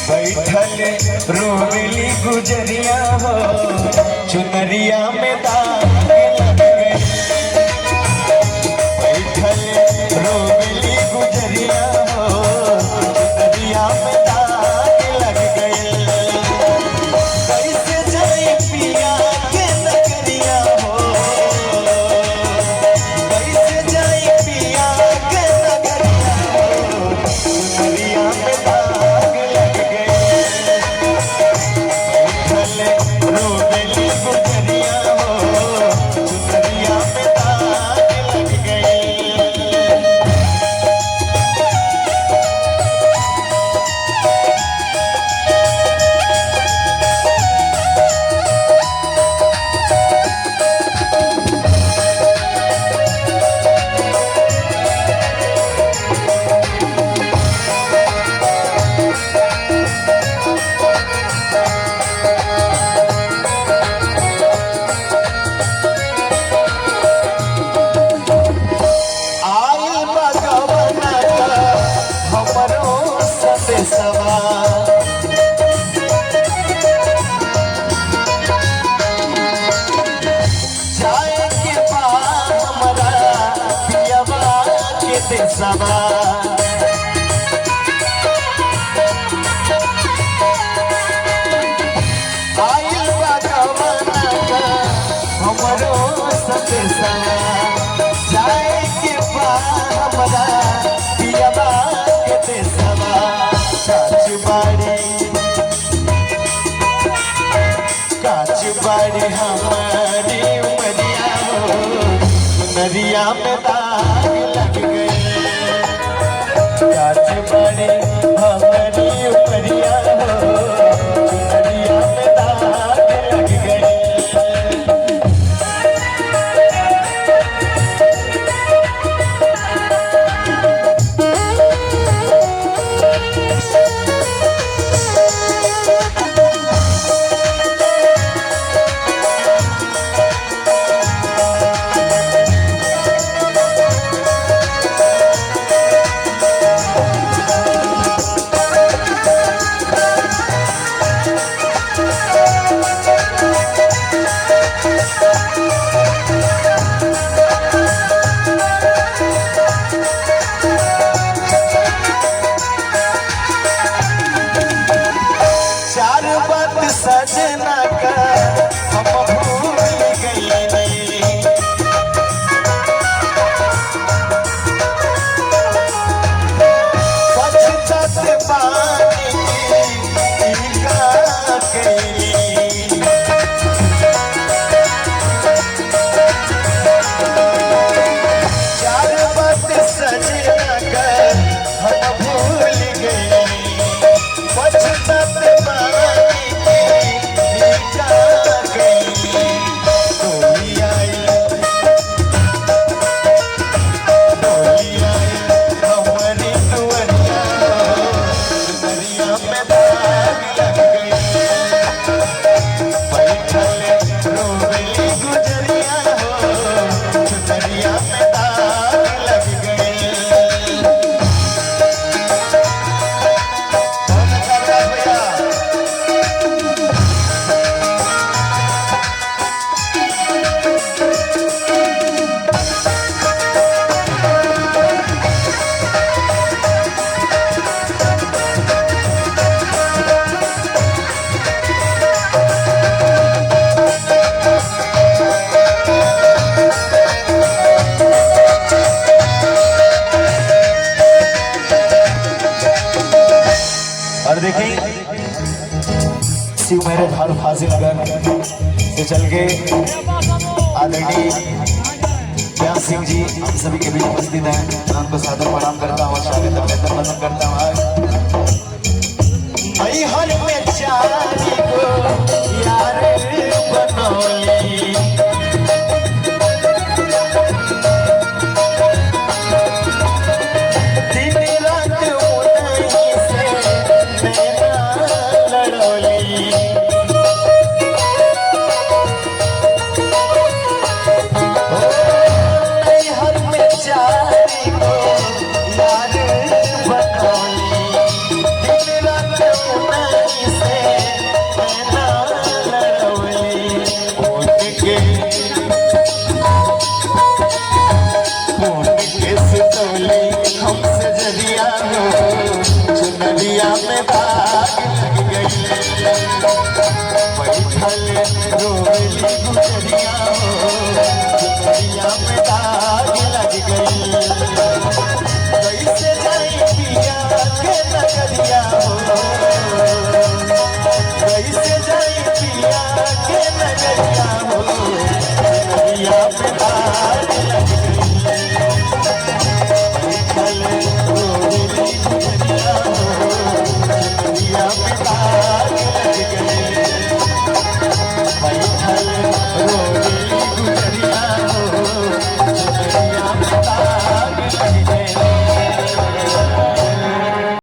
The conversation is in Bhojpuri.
बैठल रोवेली गुजरिया हो चुनरिया में दाग लग गए। बैठल रोवेली गुजरिया हो चुनरिया में दाग लग गए। कैसे जाए पिया के नगरिया हो, कैसे जाए पिया के नगरिया हो चुनरिया में दाग लग गए। रोवेली गुजरिया हो चुनरिया में दाग लग गए। जाए के बाद हमारा पियवा के देशवा, आइल बा गवना का हमरो सदेशवा। जाए के बाद हमारा पियवा के देशवा। काच बाड़ी हमारी उमरिया हो चुनरिया में दाग लग गए। काच बाड़ी हमारी उमरिया हो चुनरिया में दाग लग गए। सजना का हम भूल गए, पछतात बानी का कई। चार बात सजना का हम भूल गए, पछतात बानी और देखें शिव मेरे हर फाजिलनगर से चल के आदरणीय व्यास सिंह जी हम सभी के बीच उपस्थित हैं। मैं उनको सादर प्रणाम करता हूँ, स्वागत अभिनंदन करता हूँ। हर में चारी को यार बनौली, हर में चारी को यार में दाग लग गई बैठल रोग